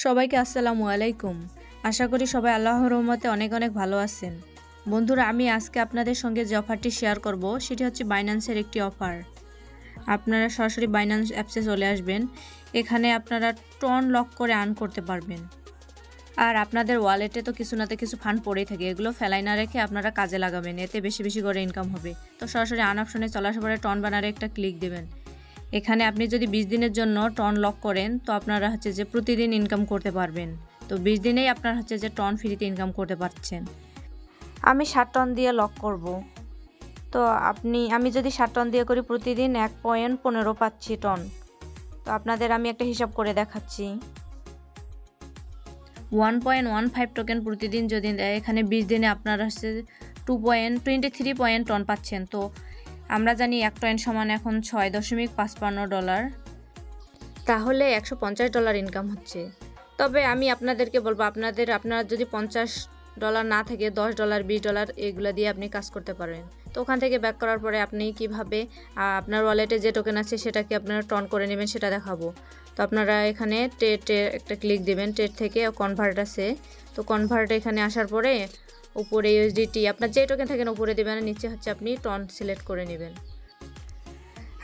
সবাইকে আসসালামু আলাইকুম। আশা করি সবাই আল্লাহর রহমতে অনেক অনেক ভালো আছেন। বন্ধুরা, আমি আজকে আপনাদের সঙ্গে যে অফারটি শেয়ার করব সেটি হচ্ছে বাইন্যান্সের একটি অফার। আপনারা সরাসরি বাইন্যান্স অ্যাপসে চলে আসবেন। এখানে আপনারা টন লক করে আর্ন করতে পারবেন। আর আপনাদের ওয়ালেটে তো কিছু নাতে কিছু ফান্ড পড়েই থাকে, এগুলো ফেলাই না রেখে আপনারা কাজে লাগাবেন, এতে বেশি বেশি করে ইনকাম হবে। তো সরাসরি আর্ন অপশনে চলে আসার পরে টন ব্যানারে একটা ক্লিক দেবেন। এখানে আপনি যদি 20 দিনের জন্য টন লক করেন তো আপনারা হচ্ছে যে প্রতিদিন ইনকাম করতে পারবেন। তো 20 দিনেই আপনার হচ্ছে যে টন ফ্রিতে ইনকাম করতে পারছেন। আমি 7 টন দিয়ে লক করব। তো আমি যদি 7 টন দিয়ে করি প্রতিদিন 1.15 পাচ্ছি টন। তো আপনাদের আমি একটা হিসাব করে দেখাচ্ছি। 1.15 টোকেন প্রতিদিন যদি দেয়, এখানে 20 দিনে আপনারা হচ্ছে 2.23 টন পাচ্ছেন। তো আমরা জানি 1 টন সমান এখন $6.55, তাহলে $150 ইনকাম হচ্ছে। তবে আমি আপনাদেরকে বলবো, আপনারা যদি $50 না থাকে $10, $20 এগুলো দিয়ে আপনি কাজ করতে পারবেন। তো ওখান থেকে ব্যাক করার পরে আপনি কিভাবে আপনার ওয়ালেটে যে টোকেন আছে সেটাকে আপনারা টন করে নেবেন সেটা দেখাবো। তো আপনারা এখানে ট্রেডে একটা ক্লিক দেবেন। ট্রেড থেকে কনভার্ট আছে, তো কনভার্ট এখানে আসার পরে উপরে ইউএসডিটি আপনার যে টোকেন থাকেন উপরে দেবেন, নিচে হচ্ছে আপনি টন সিলেক্ট করে নেবেন।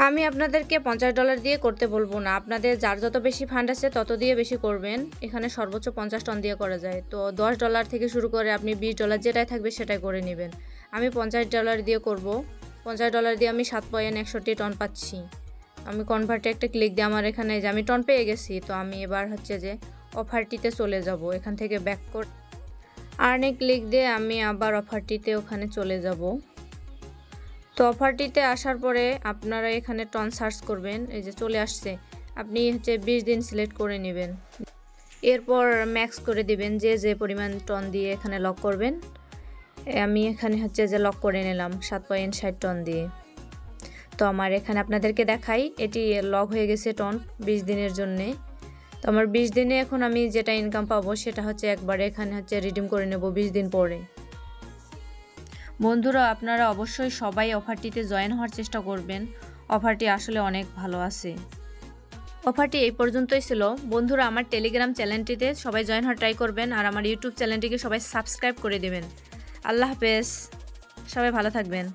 আমি আপনাদেরকে $50 দিয়ে করতে বলবো না, আপনাদের যার যত বেশি ফান্ড আছে তত দিয়ে বেশি করবেন। এখানে সর্বোচ্চ 50 টন দিয়ে করা যায়। তো $10 থেকে শুরু করে আপনি $20 যেটাই থাকবে সেটাই করে নেবেন। আমি $50 দিয়ে করব। $50 দিয়ে আমি 7.61 টন পাচ্ছি। আমি কনভার্টে একটা ক্লিক দিয়ে আমার এখানে যে আমি টন পেয়ে গেছি। তো আমি এবার হচ্ছে যে অফারটিতে চলে যাব। এখান থেকে ব্যাক করে আর্নে ক্লিক দিয়ে আমি আবার অফারটিতে ওখানে চলে যাব। তো অফারটিতে আসার পরে আপনারা এখানে টন সার্চ করবেন, এই যে চলে আসছে। আপনি হচ্ছে 20 দিন সিলেক্ট করে নেবেন, এরপর ম্যাক্স করে দিবেন যে পরিমাণ টন দিয়ে এখানে লক করবেন। আমি এখানে হচ্ছে যে লক করে নিলাম 7.60 টন দিয়ে। তো আমার এখানে আপনাদেরকে দেখাই, এটি লক হয়ে গেছে টন 20 দিনের জন্যে। তো আমার 20 দিনে এখন আমি যেটা ইনকাম পাবো সেটা হচ্ছে একবারে এখানে হচ্ছে রিডিম করে নেব 20 দিন পরে। বন্ধুরা, আপনারা অবশ্যই সবাই অফারটিতে জয়েন হওয়ার চেষ্টা করবেন। অফারটি আসলে অনেক ভালো আছে। অফারটি এই পর্যন্তই ছিল। বন্ধুরা, আমার টেলিগ্রাম চ্যানেলটিতে সবাই জয়েন হওয়ার ট্রাই করবেন, আর আমার ইউটিউব চ্যানেলটিকে সবাই সাবস্ক্রাইব করে দেবেন। আল্লাহ হাফেজ, সবাই ভালো থাকবেন।